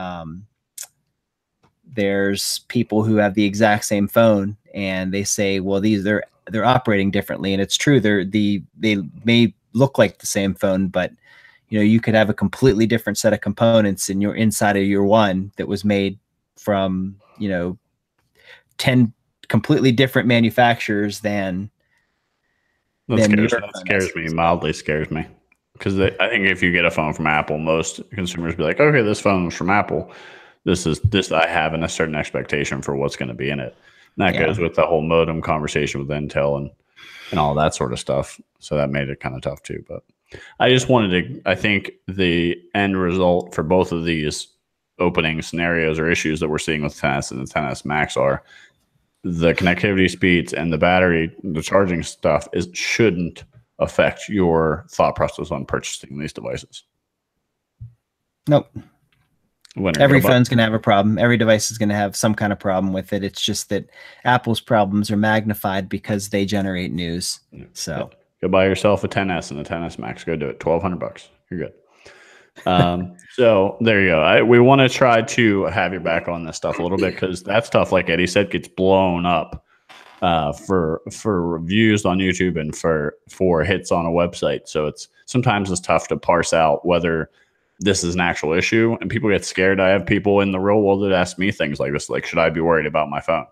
B: there's people who have the exact same phone and they say, well, they're operating differently. And it's true. They may look like the same phone, but you know, you could have a completely different set of components in your inside of your one that was made from, you know, 10 completely different manufacturers than
A: that scares me, mildly scares me. Because I think if you get a phone from Apple, most consumers be like, okay, this phone's from Apple. This I have a certain expectation for what's going to be in it. And that goes with the whole modem conversation with Intel and all that sort of stuff. So that made it kind of tough too. But I just wanted to, I think the end result for both of these opening scenarios or issues that we're seeing with 10S and the 10S Max are the connectivity speeds and the battery, the charging stuff shouldn't affect your thought process on purchasing these devices.
B: Nope. Every phone's going to have a problem. Every device is going to have some kind of problem with it. It's just that Apple's problems are magnified because they generate news. So
A: go buy yourself a 10S and a 10S Max. Go do it. $1,200. You're good. So there you go. We want to try to have you back on this stuff a little bit, because that stuff, like Eddie said, gets blown up for reviews on YouTube and for hits on a website. So sometimes it's tough to parse out whether this is an actual issue, and people get scared. I have people in the real world that ask me things like this, like, should I be worried about my phone?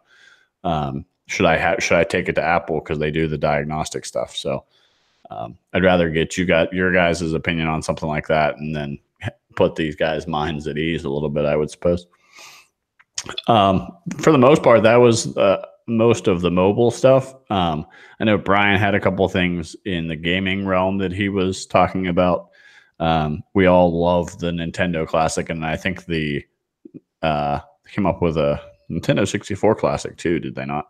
A: Should I take it to Apple because they do the diagnostic stuff? So I'd rather get your guys' opinion on something like that, and then put these guys' minds at ease a little bit, I would suppose. For the most part, that was most of the mobile stuff. I know Brian had a couple of things in the gaming realm that he was talking about. We all love the Nintendo Classic, and I think they came up with a Nintendo 64 Classic too, did they not?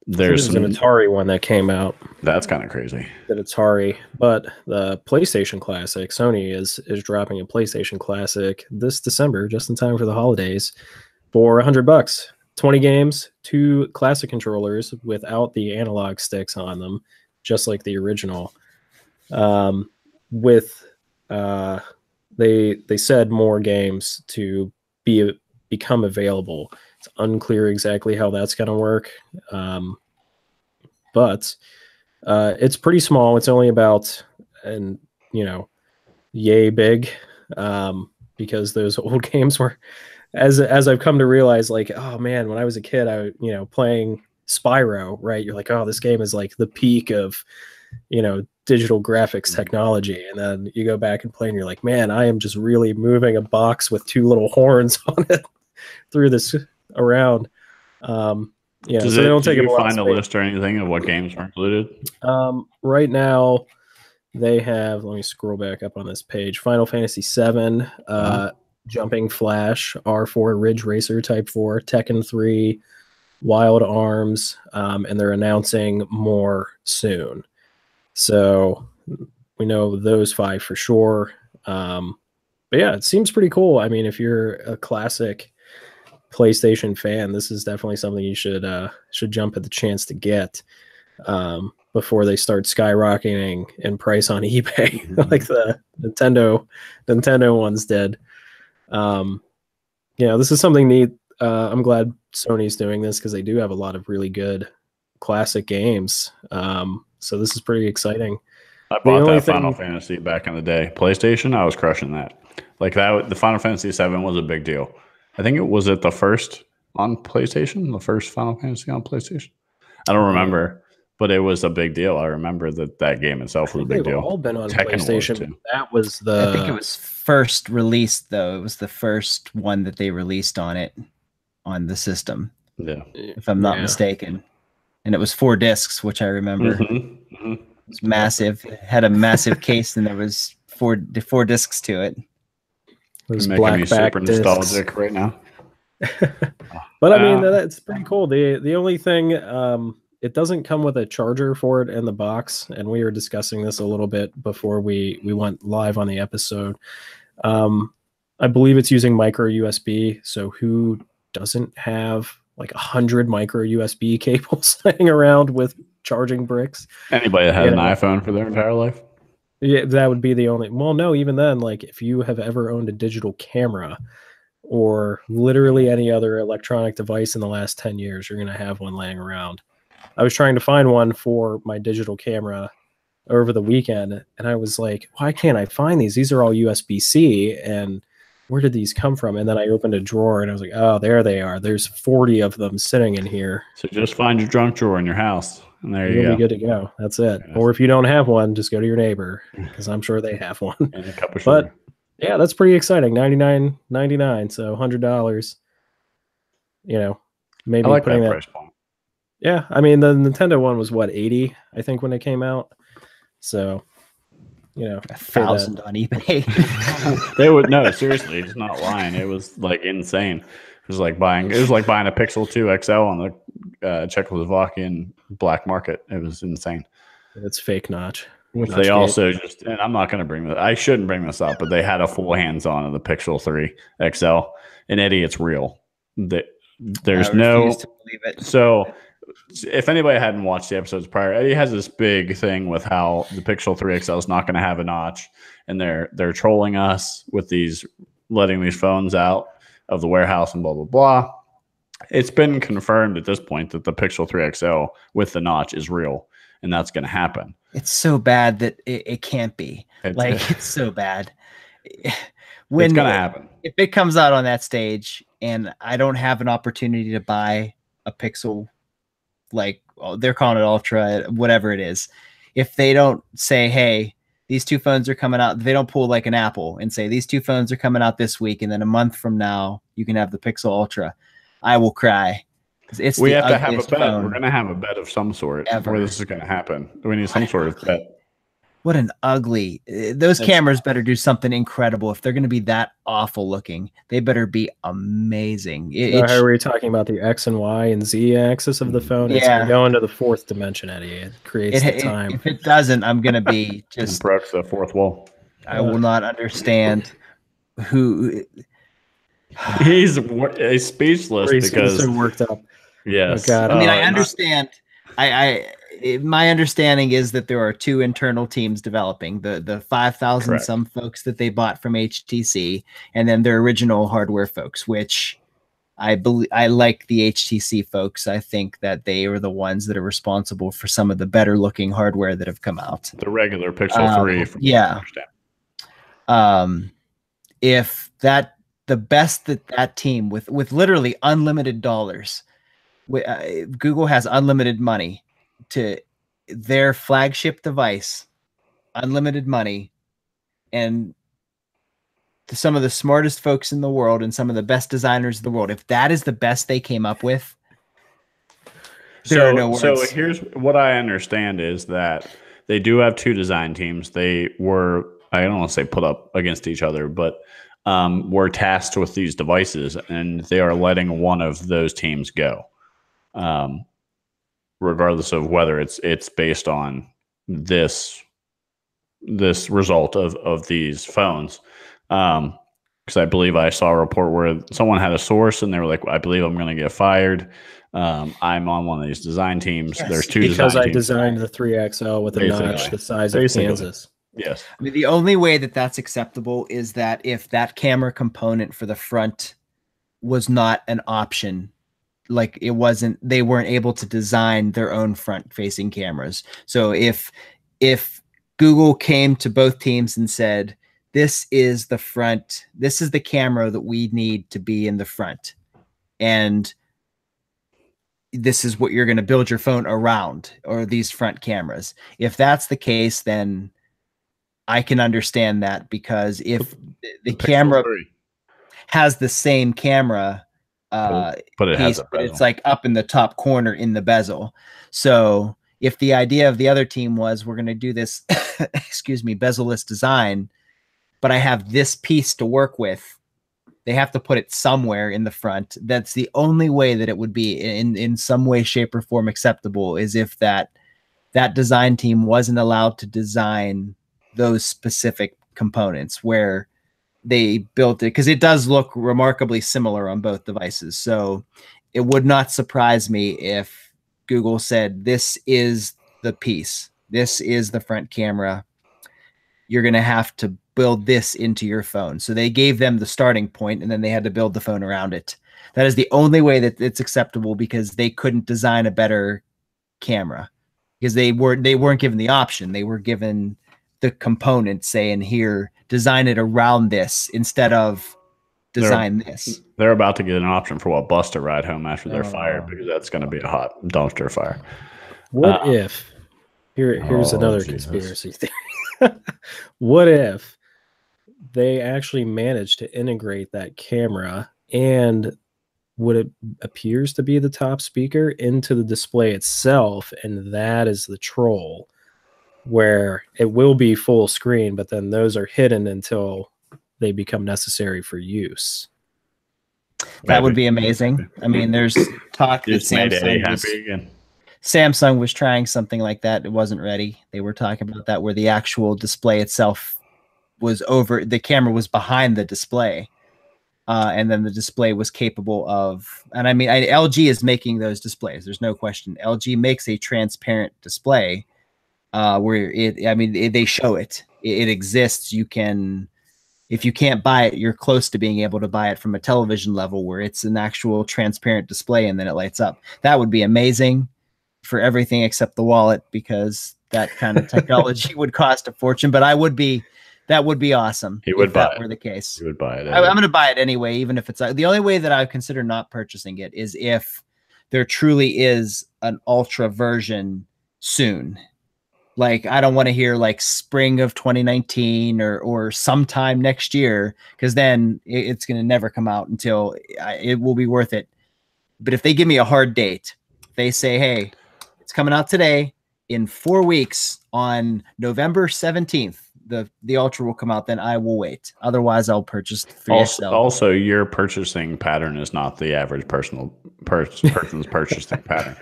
A: There's
C: an Atari one that came out.
A: That's kind of crazy.
C: That Atari, but the PlayStation Classic, Sony is dropping a PlayStation Classic this December, just in time for the holidays, for $100. 20 games, 2 classic controllers without the analog sticks on them, just like the original. They said more games to become available. It's unclear exactly how that's going to work, but it's pretty small. It's only about, and yay big, because those old games were, as I've come to realize, like, oh man, when I was a kid, playing Spyro, right? You're like, oh, this game is like the peak of digital graphics technology, and then you go back and play and you're like, man, I am just really moving a box with 2 little horns on it through this around. So they don't take. Did
A: you find a list or anything of what games are included?
C: Right now they have, let me scroll back up on this page, Final Fantasy VII, Jumping Flash, R4 Ridge Racer Type 4, Tekken 3, Wild Arms, and they're announcing more soon. So we know those 5 for sure. But yeah, it seems pretty cool. I mean, if you're a classic PlayStation fan, this is definitely something you should jump at the chance to get before they start skyrocketing in price on eBay, like the Nintendo ones did. This is something neat. I'm glad Sony's doing this because they do have a lot of really good classic games. So this is pretty exciting.
A: I bought that Final Fantasy back in the day. PlayStation, I was crushing that. Like that, the Final Fantasy VII was a big deal. I think it was the first on PlayStation, the first Final Fantasy on PlayStation. I don't remember, but it was a big deal. I remember that game itself was a big deal.
C: All been on PlayStation. That was
B: I think it was first released though. It was the first one that they released on the system.
A: Yeah,
B: if I'm not mistaken, and it was 4 discs, which I remember. It was massive. It had a massive case, and there was four discs to it.
C: Those
A: making me super nostalgic right now.
C: But I mean, that's pretty cool. The only thing, it doesn't come with a charger for it in the box, and we were discussing this a little bit before we went live on the episode. I believe it's using micro USB. So who doesn't have like 100 micro USB cables hanging around with charging bricks?
A: Anybody that has an iPhone for their entire life?
C: Yeah, that would be the only. Well, no, even then, like if you have ever owned a digital camera or literally any other electronic device in the last 10 years, you're going to have one laying around. I was trying to find one for my digital camera over the weekend, and I was like, why can't I find these? These are all USB-C, and where did these come from? And then I opened a drawer, and I was like, oh, there they are. There's 40 of them sitting in here.
A: So just find your junk drawer in your house, and there you go.
C: You'll be good to go. That's it. Yes. Or if you don't have one, just go to your neighbor, because I'm sure they have one.
A: And a cup of sugar.
C: But yeah, that's pretty exciting. $99.99, so $100. Maybe
A: I like
C: putting
A: that price point.
C: Yeah, I mean the Nintendo one was what, 80, I think, when it came out. So,
B: 1,000 on eBay.
A: They would no, seriously, it's not lying. It was like insane. It was like buying a Pixel 2 XL on the Czechoslovakian black market. It was insane.
C: It's fake notch.
A: Which they also and I'm not going to bring this. I shouldn't bring this up, but they had a full hands-on of the Pixel 3 XL. And Eddie, it's real. There's no. To believe it. So, if anybody hadn't watched the episodes prior, Eddie has this big thing with how the Pixel 3 XL is not going to have a notch, and they're trolling us with letting these phones out of the warehouse and blah blah blah. It's been confirmed at this point that the Pixel 3 XL with the notch is real, and that's going to happen.
B: It's so bad that it can't be. It's so bad. When
A: it's going to happen.
B: If it comes out on that stage and I don't have an opportunity to buy a Pixel, they're calling it Ultra, whatever it is. If they don't say, hey, these 2 phones are coming out, they don't pull like an Apple and say these 2 phones are coming out this week, and then a month from now you can have the Pixel Ultra, I will cry.
A: We have to have a bet. We're going to have a bet of some sort where this is going to happen. We need some sort of bet.
B: What an ugly. Those cameras better do something incredible. If they're going to be that awful looking, they better be amazing.
C: How are we talking about the X and Y and Z axis of the phone? It's going to go into the 4th dimension, Eddie. It creates the time.
B: If it doesn't, I'm going to be just.
A: Breaks the 4th wall.
B: I will not understand who.
A: He's speechless because
C: so worked up.
A: Yes.
B: Oh, I mean, I understand. My understanding is that there are 2 internal teams developing the 5,000 some folks that they bought from HTC, and then their original hardware folks, which I like the HTC folks. I think that they are the ones that are responsible for some of the better looking hardware that have come out.
A: The regular Pixel 3.
B: If the best that team with literally unlimited dollars, Google has unlimited money to their flagship device, unlimited money, and to some of the smartest folks in the world and some of the best designers in the world. If that is the best they came up with, there are no words.
A: So here's what I understand is that they do have 2 design teams. They were, I don't want to say put up against each other, but were tasked with these devices, and they are letting one of those teams go. Regardless of whether it's based on this result of these phones. because I believe I saw a report where someone had a source and they were like, I believe I'm going to get fired. I'm on one of these design teams.
B: Yes,
A: There's two
C: because
A: design
C: I
A: teams.
C: designed the 3XL with a notch the size of Kansas.
A: Yes.
B: I mean, the only way that that's acceptable is that if that camera component for the front was not an option, like it wasn't, they weren't able to design their own front facing cameras. So if Google came to both teams and said, this is the front, this is the camera that we need to be in the front, and this is what you're going to build your phone around, or these front cameras. If that's the case, then I can understand that, because if the camera has the same camera
A: but it
B: piece,
A: has a
B: but
A: bezel.
B: it's like up in the top corner in the bezel. So if the idea of the other team was, we're going to do this, excuse me, bezel-less design, but I have this piece to work with, they have to put it somewhere in the front. That's the only way that it would be in some way, shape, or form acceptable, is if that design team wasn't allowed to design those specific components where they built it, because it does look remarkably similar on both devices. So it would not surprise me if Google said, this is the piece, this is the front camera, you're going to have to build this into your phone. So they gave them the starting point, and then they had to build the phone around it. That is the only way that it's acceptable, because they couldn't design a better camera, because they weren't given the option. They were given the component saying, here, design it around this instead of design this.
A: They're about to get an option for what bus to ride home after they're fired, because that's going to be a hot dumpster fire.
C: What if, here's another conspiracy theory. What if they actually managed to integrate that camera and what it appears to be the top speaker into the display itself, and that is the troll, where it will be full screen, but then those are hidden until they become necessary for use?
B: That would be amazing. I mean, there's talk that Samsung was trying something like that. It wasn't ready. They were talking about that, where the actual display itself was over, the camera was behind the display. And then the display was capable of, and I mean, LG is making those displays. There's no question. LG makes a transparent display where they show it. It exists. You can, if you can't buy it, you're close to being able to buy it from a television level, where it's an actual transparent display and then it lights up. That would be amazing for everything except the wallet, because that kind of technology would cost a fortune. But that would be awesome.
A: He would buy it.
B: If that were the case.
A: He would buy it.
B: I'm going to buy it anyway, even if it's the only way that I consider not purchasing it is if there truly is an ultra version soon. Like, I don't want to hear like spring of 2019 or sometime next year, because then it's going to never come out until it will be worth it. But if they give me a hard date, they say, hey, it's coming out today, in 4 weeks on November 17th, the Ultra will come out, then I will wait. Otherwise, I'll purchase the 3XL.
A: Also, your purchasing pattern is not the average person's purchasing pattern.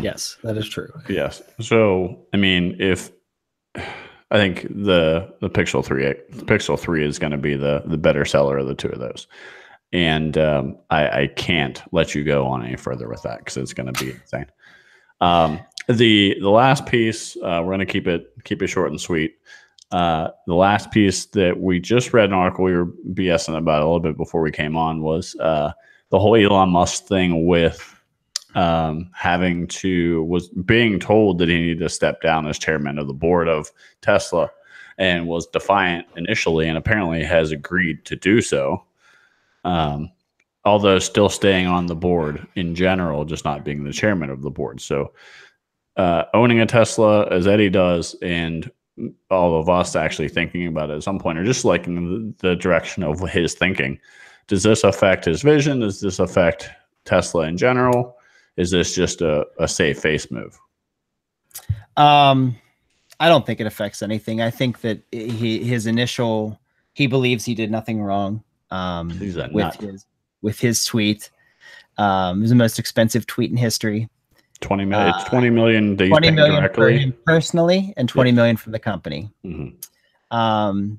C: Yes, that is true.
A: Yes. So, I mean, I think the Pixel 3 is going to be the better seller of the two of those. And I can't let you go on any further with that, because it's going to be insane. The last piece, we're going to keep it short and sweet. The last piece that we just read an article we were BSing about a little bit before we came on was the whole Elon Musk thing with was being told that he needed to step down as chairman of the board of Tesla, and was defiant initially, and apparently has agreed to do so. Although still staying on the board in general, just not being the chairman of the board. So owning a Tesla, as Eddie does, and all of us actually thinking about it at some point, or just liking the direction of his thinking. Does this affect his vision? Does this affect Tesla in general? Is this just a safe face move?
B: I don't think it affects anything. I think that he believes he did nothing wrong with his tweet. It was the most expensive tweet in history.
A: 20 million. It's 20 million.
B: 20 million for him personally, and 20 million from the company.
A: Mm-hmm.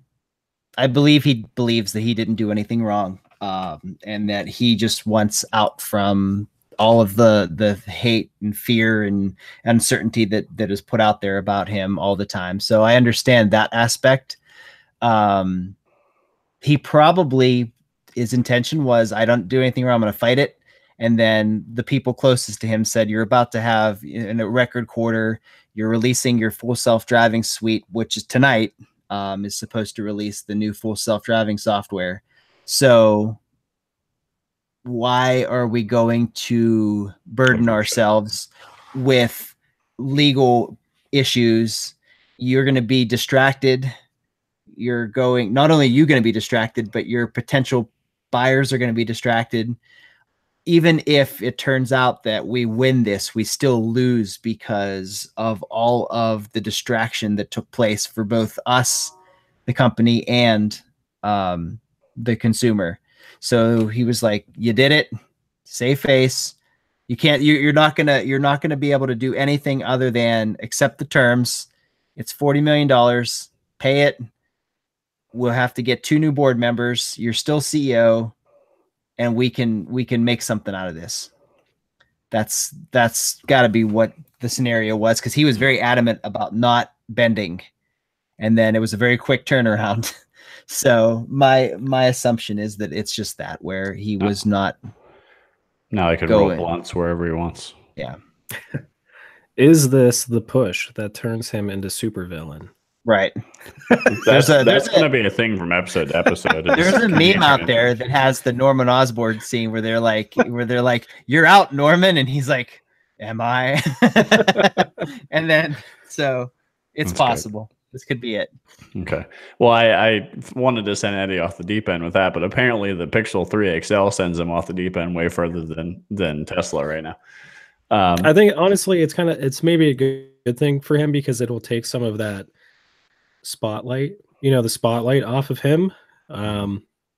B: I believe he believes that he didn't do anything wrong, and that he just wants out from all of the hate and fear and uncertainty that is put out there about him all the time. So I understand that aspect. He probably, his intention was, I don't do anything wrong, I'm going to fight it. And then the people closest to him said, you're about to have in a record quarter, you're releasing your full self-driving suite, which is tonight, is supposed to release the new full self-driving software. So why are we going to burden ourselves with legal issues? You're going to be distracted. You're going, not only are you going to be distracted, but your potential buyers are going to be distracted. Even if it turns out that we win this, we still lose because of all of the distraction that took place for both us, the company, and the consumer. So he was like, you did it, save face. You can't, you're not gonna be able to do anything other than accept the terms. It's $40 million, pay it. We'll have to get 2 new board members. You're still CEO, and we can make something out of this. That's gotta be what the scenario was, because he was very adamant about not bending. And then it was a very quick turnaround. So my assumption is that it's just that, where he was not.
A: Now he can roll blunts wherever he wants.
B: Yeah.
C: Is this the push that turns him into supervillain?
B: Right.
A: That's going to be a thing from episode to episode.
B: There's a meme out there that has the Norman Osborn scene where they're like, you're out, Norman, and he's like, am I? And then so it's That's possible. Great. This could be it.
A: Okay. Well, I wanted to send Eddie off the deep end with that, but apparently the Pixel 3 XL sends him off the deep end way further than Tesla right now.
C: I think honestly, it's maybe a good thing for him, because it will take some of that spotlight, the spotlight off of him.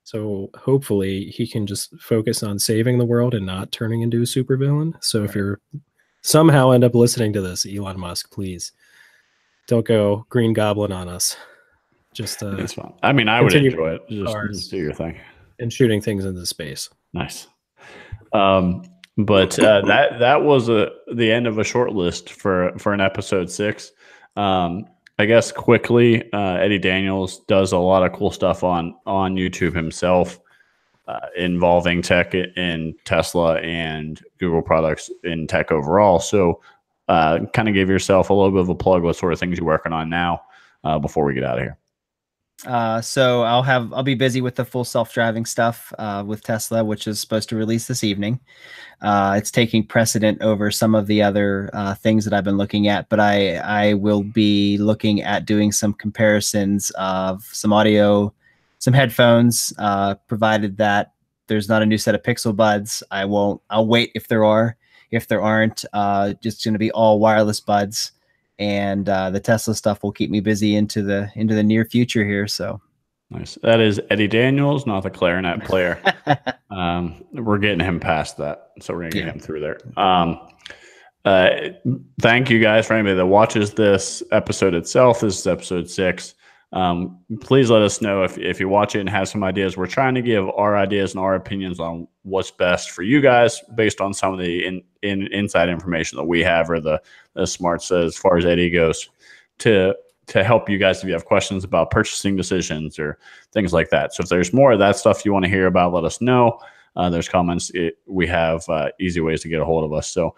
C: So hopefully he can just focus on saving the world and not turning into a supervillain. So if you're somehow end up listening to this, Elon Musk, please don't go Green Goblin on us. Just
A: it's fun. I mean, I would enjoy it. Just do your thing.
C: And shooting things into space.
A: Nice. But that was the end of a short list for an episode 6. I guess quickly, Eddie Daniels does a lot of cool stuff on YouTube himself, involving tech in Tesla and Google products in tech overall. So kind of give yourself a little bit of a plug, what sort of things you're working on now before we get out of here.
B: So I'll be busy with the full self-driving stuff with Tesla, which is supposed to release this evening. It's taking precedent over some of the other things that I've been looking at, but I will be looking at doing some comparisons of some audio, some headphones, provided that there's not a new set of Pixel buds. I'll wait if there are. If there aren't, just going to be all wireless buds. And the Tesla stuff will keep me busy into the near future here. So
A: nice. That is Eddie Daniels, not the clarinet player. We're getting him past that, so we're gonna get him through there. Thank you guys for anybody that watches this episode itself. This is episode 6. Please let us know if you watch it and have some ideas. We're trying to give our ideas and our opinions on what's best for you guys based on some of the inside information that we have, or the smarts as far as Eddie goes, to help you guys if you have questions about purchasing decisions or things like that. So if there's more of that stuff you want to hear about, let us know. There's comments. We have easy ways to get a hold of us. So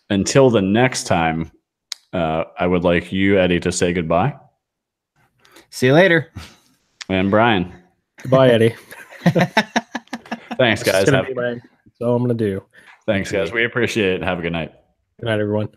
A: until the next time, I would like you, Eddie, to say goodbye.
B: See you later.
A: And Brian.
C: Goodbye, Eddie.
A: Thanks, guys.
C: That's all I'm going to do.
A: Thanks, guys. We appreciate it. Have a good night.
C: Good night, everyone.